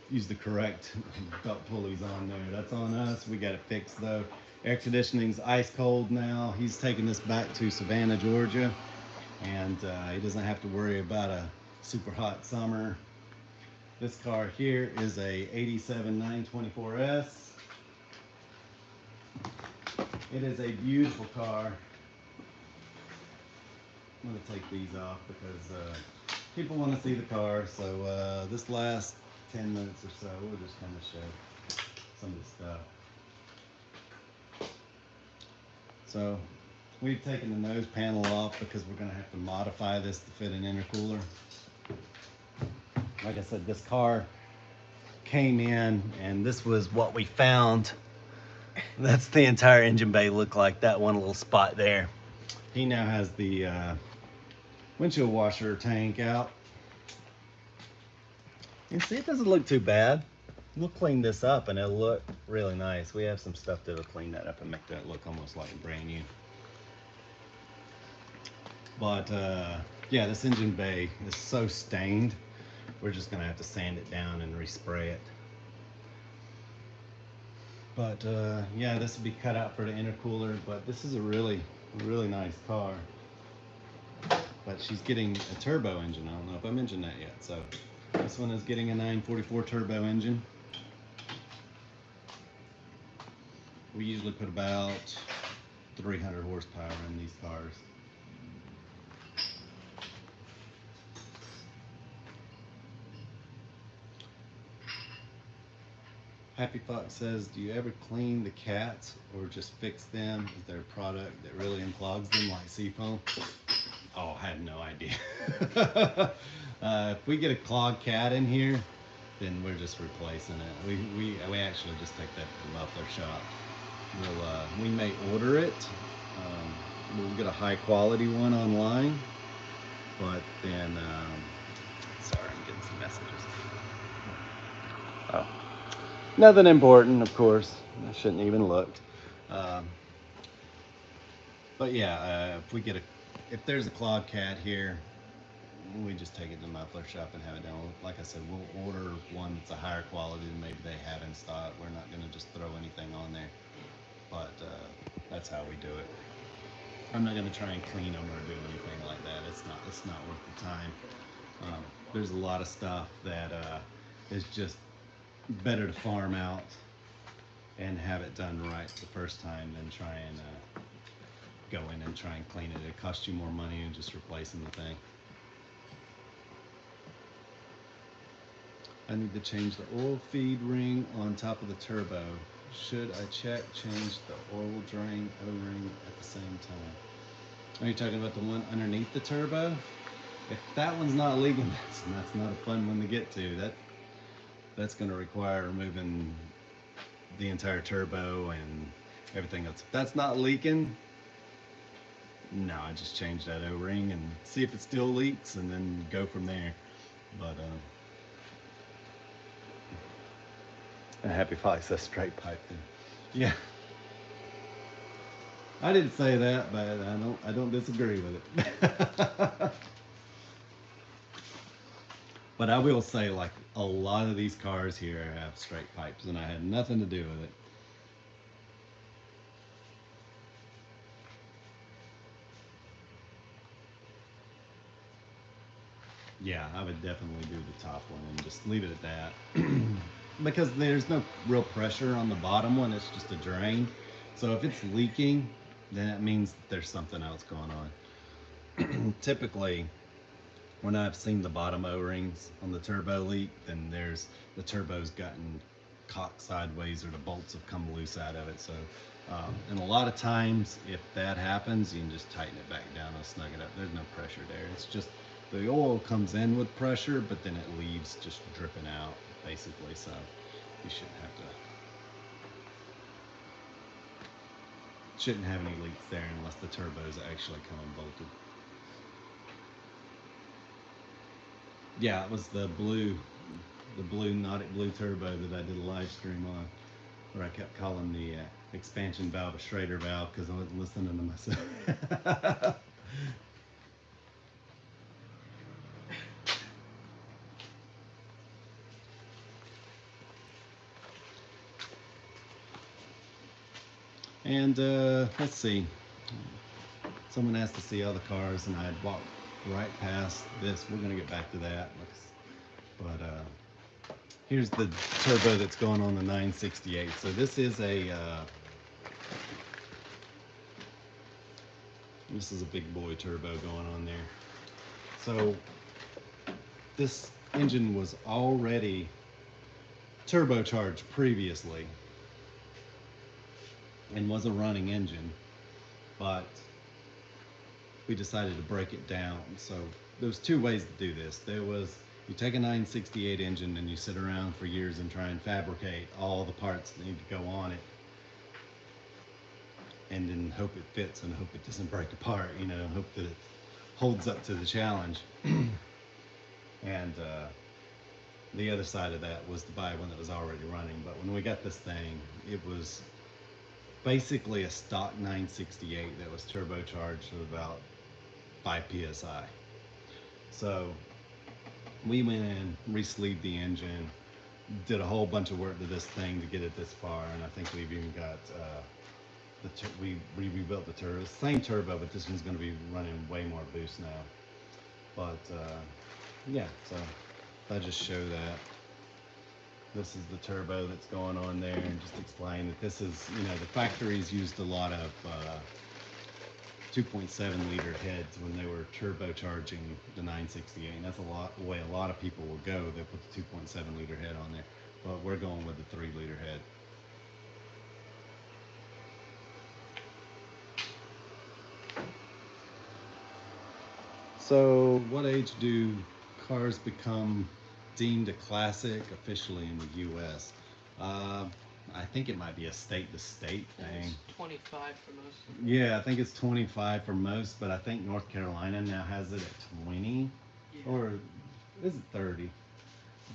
use the correct belt pulleys on there. That's on us. We got it fixed though. Air conditioning's ice cold now. He's taking this back to Savannah, Georgia, and he doesn't have to worry about a super hot summer. This car here is a 87 924S. It is a beautiful car. I'm going to take these off because people want to see the car. So this last 10 minutes or so, we'll just kind of show some of the stuff. So we've taken the nose panel off because we're going to have to modify this to fit an intercooler. Like I said, this car came in and this was what we found. That's the entire engine bay look like, that one little spot there. He now has the windshield washer tank out. You see, it doesn't look too bad. We'll clean this up and it'll look really nice. We have some stuff that'll clean that up and make that look almost like brand new. But yeah, this engine bay is so stained. We're just gonna have to sand it down and respray it. But yeah, this will be cut out for the intercooler, but this is a really nice car. But she's getting a turbo engine. I don't know if I mentioned that yet. So this one is getting a 944 turbo engine. We usually put about 300 horsepower in these cars. Happy Fox says, do you ever clean the cats or just fix them? Is there a product that really unclogs them like seafoam? Oh, I had no idea. If we get a clogged cat in here, then we're just replacing it. We actually just take that to the muffler shop. We may order it. We'll get a high quality one online, but then sorry, I'm getting some messages. Oh, nothing important, of course. I shouldn't even looked. But yeah, if there's a clogged cat here, we just take it to the muffler shop and have it done. Like I said, we'll order one that's a higher quality than maybe they have in stock. We're not going to just throw anything on there, but that's how we do it. I'm not going to try and clean them or do anything like that. It's not worth the time. There's a lot of stuff that is just better to farm out and have it done right the first time than try and go in and try and clean it. It costs you more money than just replacing the thing. I need to change the oil feed ring on top of the turbo. Should I change the oil drain O-ring at the same time? Are you talking about the one underneath the turbo? If that one's not leaking, that's not a fun one to get to. That's going to require removing the entire turbo and everything else. If that's not leaking, no, I just change that O-ring and see if it still leaks and then go from there. But a Happy Fox says straight pipe then. Yeah. I didn't say that, but I don't disagree with it. But I will say, like, a lot of these cars here have straight pipes, and I had nothing to do with it. Yeah, I would definitely do the top one and just leave it at that. Because there's no real pressure on the bottom one, it's just a drain. So if it's leaking, then it means that there's something else going on. Typically, when I've seen the bottom O-rings on the turbo leak, then the turbo's gotten cocked sideways or the bolts have come loose out of it. So, and a lot of times, if that happens, you can just tighten it back down and snug it up. There's no pressure there. It's just the oil comes in with pressure, but then it leaves just dripping out, basically. So you shouldn't have any leaks there unless the turbo's actually come unbolted. Yeah, it was the blue the blue Nautic Blue turbo that I did a live stream on, where I kept calling the expansion valve a Schrader valve because I wasn't listening to myself. And let's see. Someone asked to see all the cars, and I had walked right past this. We're gonna get back to that, but here's the turbo that's going on the 968. So this is a big boy turbo going on there. So this engine was already turbocharged previously and was a running engine, but we decided to break it down. So there's two ways to do this. There was, you take a 968 engine and you sit around for years and try and fabricate all the parts that need to go on it, and then hope it fits and hope it doesn't break apart, you know, hope that it holds up to the challenge. And the other side of that was to buy one that was already running. But when we got this thing, it was basically a stock 968 that was turbocharged at about 5 psi. So we went in, re-sleeved the engine, did a whole bunch of work to this thing to get it this far, and I think we've even got we rebuilt the turbo, same turbo, but this one's going to be running way more boost now. But yeah, so I'll just show that. This is the turbo that's going on there, and just explain that this is, you know, the factories used a lot of 2.7 liter heads when they were turbocharging the 968, and that's the way a lot of people will go. They put the 2.7 liter head on there, but we're going with the 3 liter head. So what age do cars become deemed a classic officially in the US? I think it might be a state-to-state thing. It's 25 for most. Yeah, I think it's 25 for most, but I think North Carolina now has it at 20. Yeah. Or is it 30?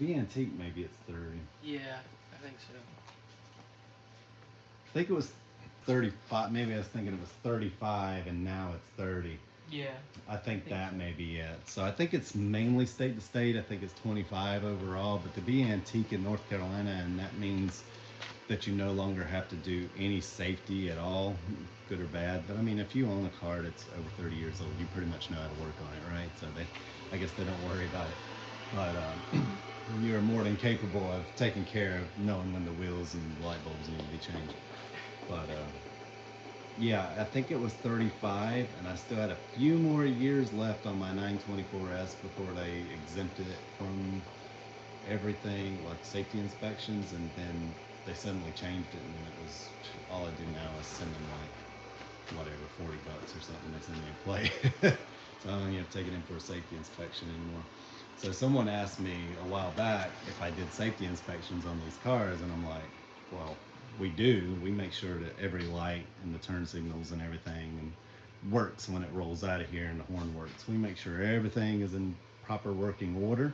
Be Antique, maybe it's 30. Yeah, I think so. I think it was 35. Maybe I was thinking it was 35 and now it's 30. Yeah. I think that may be it. So I think it's mainly state to state. I think it's 25 overall, but to be antique in North Carolina, and that means that you no longer have to do any safety at all, good or bad. But I mean, if you own a car that's over 30 years old, you pretty much know how to work on it, right? So I guess they don't worry about it. But you're more than capable of taking care of knowing when the wheels and light bulbs need to be changed. But yeah, I think it was 35, and I still had a few more years left on my 924S before they exempted it from everything, like safety inspections, and then they suddenly changed it, and then it was, all I do now is send them like, whatever, 40 bucks or something, they send me a plate. So I don't even have to take it in for a safety inspection anymore. So someone asked me a while back if I did safety inspections on these cars, and I'm like, well, we do. We make sure that every light and the turn signals and everything works when it rolls out of here, and the horn works. We make sure everything is in proper working order,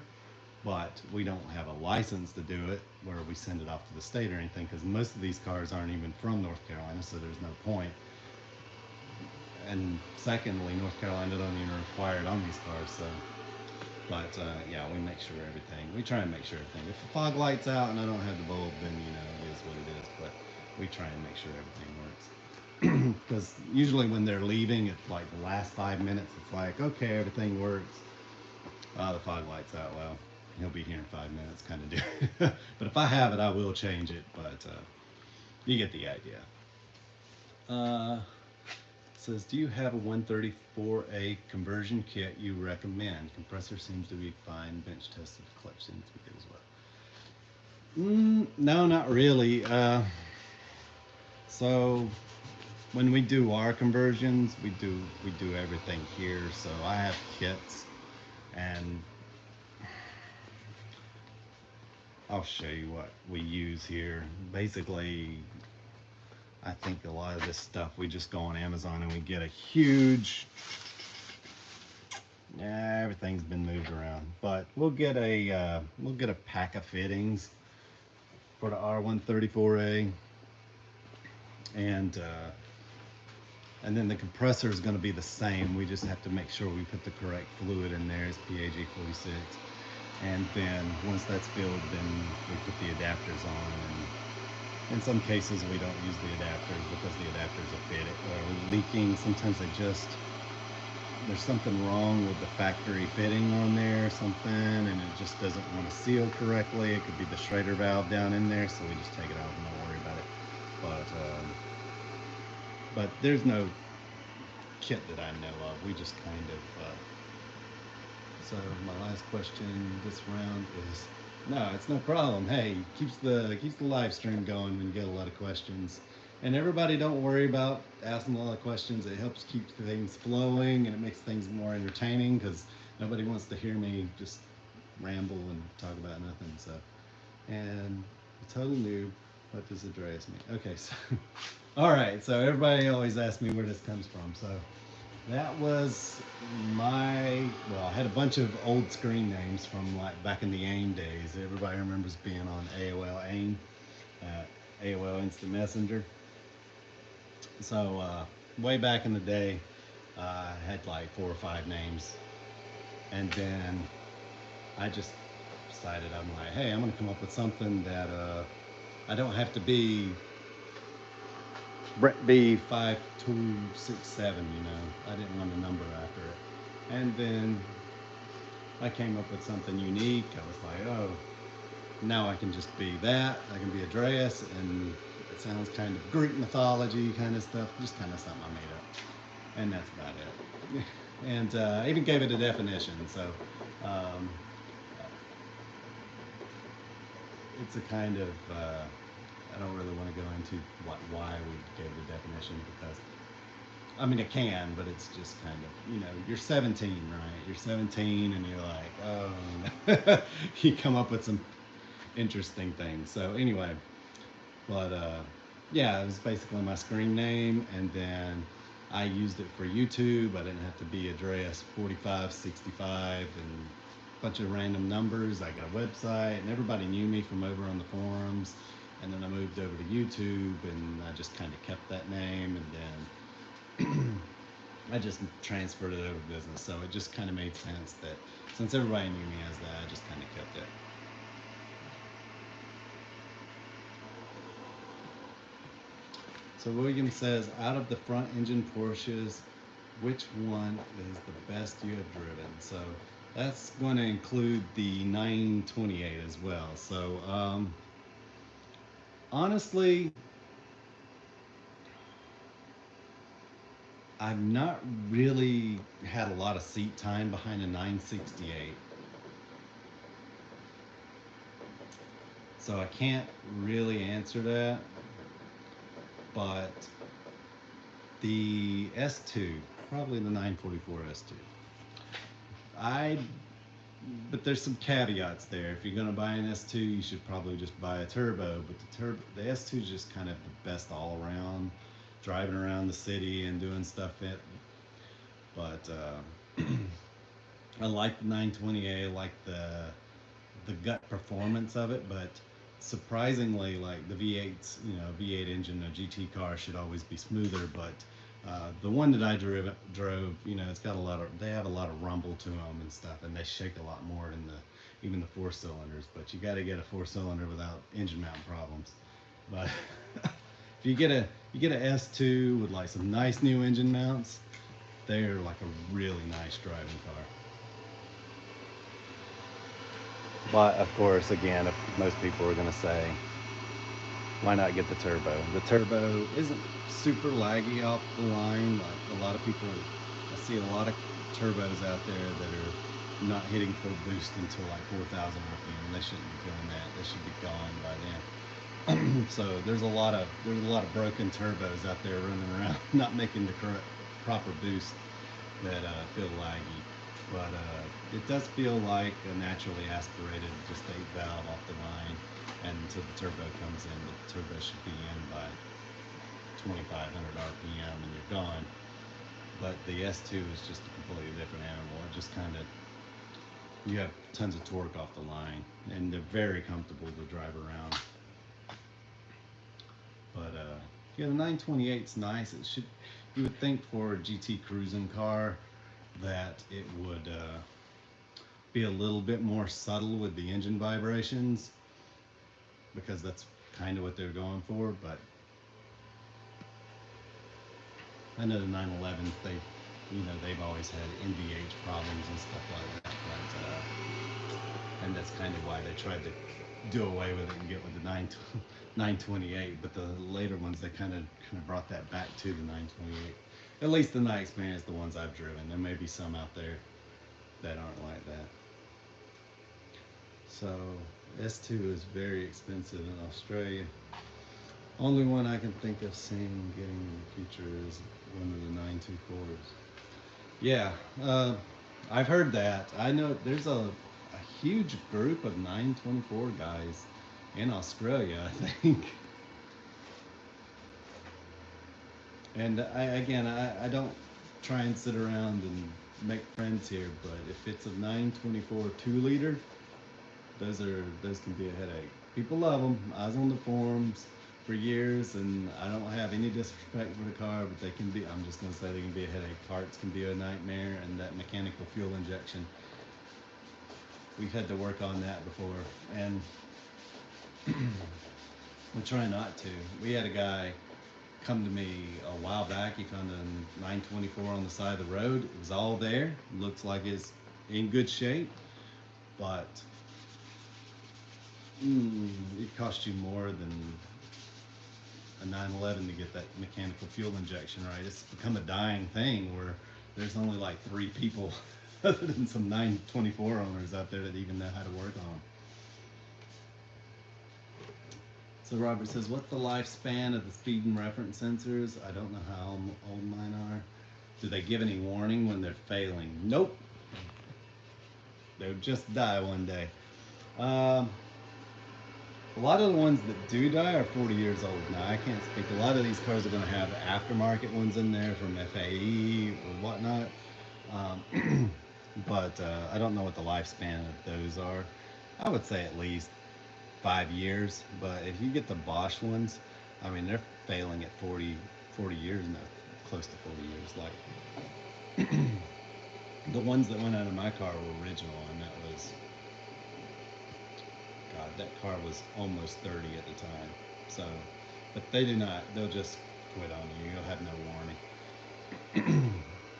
but we don't have a license to do it where we send it off to the state or anything, because most of these cars aren't even from North Carolina, so there's no point. And secondly, North Carolina don't even require it on these cars. So, but yeah, we make sure everything, we try and make sure everything, if the fog light's out and I don't have the bulb, then you know, it is what it is, but we try and make sure everything works. Because usually when they're leaving, it's like the last 5 minutes, it's like, okay, everything works. The fog light's out, well, he'll be here in 5 minutes, kind of deal. But if I have it, I will change it, but you get the idea. Says, do you have a 134A conversion kit you recommend? Compressor seems to be fine, bench tested, clutch seems to be good as well. No, not really. So when we do our conversions, we do everything here. So I have kits, and I'll show you what we use here. Basically, I think a lot of this stuff, we just go on Amazon and we get a huge Yeah, everything's been moved around, but we'll get a pack of fittings for the R134A, and then the compressor is going to be the same. We just have to make sure we put the correct fluid in there. It's PAG 46, and then once that's filled, then we put the adapters on. And in some cases, we don't use the adapters because the adapters are fitted or leaking. Sometimes there's something wrong with the factory fitting on there, something, and it just doesn't want to seal correctly. It could be the Schrader valve down in there, so we just take it off and don't worry about it. But there's no kit that I know of. We just kind of. So my last question this round is, no, it's no problem. Hey, keeps the live stream going when you get a lot of questions. And everybody, don't worry about asking a lot of questions. It helps keep things flowing, and it makes things more entertaining because nobody wants to hear me just ramble and talk about nothing. So, and a total noob. What does Andreas mean? Okay, so all right. So everybody always asks me where this comes from. So that was well, I had a bunch of old screen names from like back in the AIM days. Everybody remembers being on AOL AIM, AOL Instant Messenger. So way back in the day, I had like 4 or 5 names, and then I just decided, I'm like, hey, I'm gonna come up with something that I don't have to be Brett B 5267, you know. I didn't want a number after it. And then I came up with something unique. I was like, oh, now I can just be that. I can be Andreas, and it sounds kind of Greek mythology kind of stuff, just kind of something I made up. And that's about it. And I even gave it a definition. So it's a kind of, I don't really want to go into why we gave the definition, because I mean, it can, but it's just kind of, you know, you're 17, right? You're 17 and you're like, oh, you come up with some interesting things. So anyway, but yeah, it was basically my screen name, and then I used it for YouTube. I didn't have to be Andreas 4565 and a bunch of random numbers. I got a website, and everybody knew me from over on the forums. And then I moved over to YouTube, and I just kind of kept that name, and then I just transferred it over to business. So it just kind of made sense that since everybody knew me as that, I just kind of kept it. So William says, out of the front engine Porsches, which one is the best you have driven? So that's going to include the 928 as well. So honestly, I've not really had a lot of seat time behind a 968. So I can't really answer that. But the S2, probably the 944 S2. But there's some caveats there. If you're going to buy an S2, you should probably just buy a turbo. But the S2 is just kind of the best all around, driving around the city and doing stuff. But I like the 920A, I like the gut performance of it. But surprisingly, like the V8s, you know, V8 engine, a GT car should always be smoother. But the one that I drove, you know, it's got they have a lot of rumble to them and stuff, and they shake a lot more than even the 4-cylinders. But you got to get a 4-cylinder without engine mount problems. But if you get a S2 with like some nice new engine mounts, they're like a really nice driving car. But of course, again, if most people are going to say, why not get the turbo? The turbo isn't super laggy off the line. Like a lot of people, I see a lot of turbos out there that are not hitting full boost until like 4,000 RPM. They shouldn't be doing that. They should be gone by then. So there's a lot of broken turbos out there running around, not making the proper boost that feel laggy. But it does feel like a naturally aspirated, just 8-valve off the line, and until the turbo comes in, the turbo should be in by 2,500 RPM and you're gone. But the S2 is just a completely different animal. It just kind of, you have tons of torque off the line, and they're very comfortable to drive around. But yeah, the 928's nice. It should, you would think for a GT cruising car that it would be a little bit more subtle with the engine vibrations, because that's kind of what they're going for. But I know the 911s, they've always had NVH problems and stuff like that. But and that's kind of why they tried to do away with it and get with the 928. But the later ones, they kind of brought that back to the 928. At least the night experience, the ones I've driven. There may be some out there that aren't like that. So S2 is very expensive in Australia. Only one I can think of seeing getting in the future is one of the 924s. Yeah, I've heard that. I know there's a huge group of 924 guys in Australia, I think. And I don't try and sit around and make friends here, but if it's a 924 2-liter, those can be a headache. People love them. I was on the forums for years, and I don't have any disrespect for the car, but they can be, I'm just going to say, they can be a headache. Parts can be a nightmare, and that mechanical fuel injection, we've had to work on that before, and we try not to. We had a guy come to me a while back. He found a 924 on the side of the road. It was all there. Looks like it's in good shape, but it costs you more than a 911 to get that mechanical fuel injection right. It's become a dying thing where there's only like 3 people other than some 924 owners out there that even know how to work on them. So Robert says, what's the lifespan of the speed and reference sensors? I don't know how old mine are. Do they give any warning when they're failing? Nope. They'll just die one day. A lot of the ones that do die are 40 years old. Now, I can't speak. A lot of these cars are going to have aftermarket ones in there from FAE or whatnot. But I don't know what the lifespan of those are. I would say at least 5 years. But if you get the Bosch ones, I mean, they're failing at 40 years now, close to 40 years. Like the ones that went out of my car were original, and that was, God, that car was almost 30 at the time. So, but they do not, they'll just quit on you. You'll have no warning.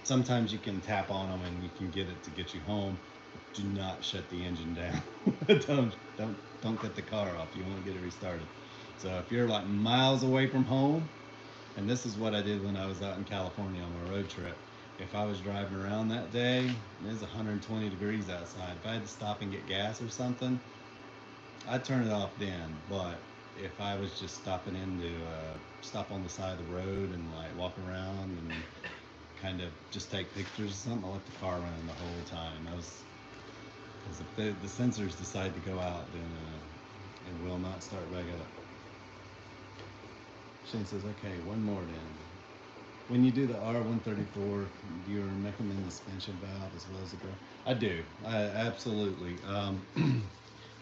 Sometimes you can tap on them and you can get it to get you home. But do not shut the engine down. don't cut the car off. You won't get it restarted. So if you're like miles away from home, and this is what I did when I was out in California on my road trip. If I was driving around that day, it was 120 degrees outside. If I had to stop and get gas or something, I'd turn it off then. But if I was just stopping in to stop on the side of the road and like walk around and kind of just take pictures or something, I let the car run the whole time. Because if the sensors decide to go out, then it will not start back up. Shane says, okay, one more then. When you do the R134, do you recommend the suspension valve as well as the dryer? I do. Absolutely.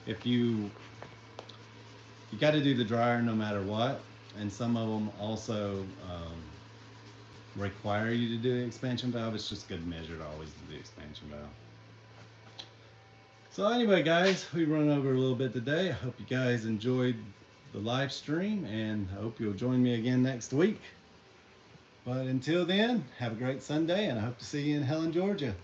If you got to do the dryer no matter what, and some of them also require you to do the expansion valve. It's just good measure to always do the expansion valve. So anyway, guys, we run over a little bit today. I hope you guys enjoyed the live stream, and I hope you'll join me again next week. But until then, have a great Sunday, and I hope to see you in Helen, Georgia.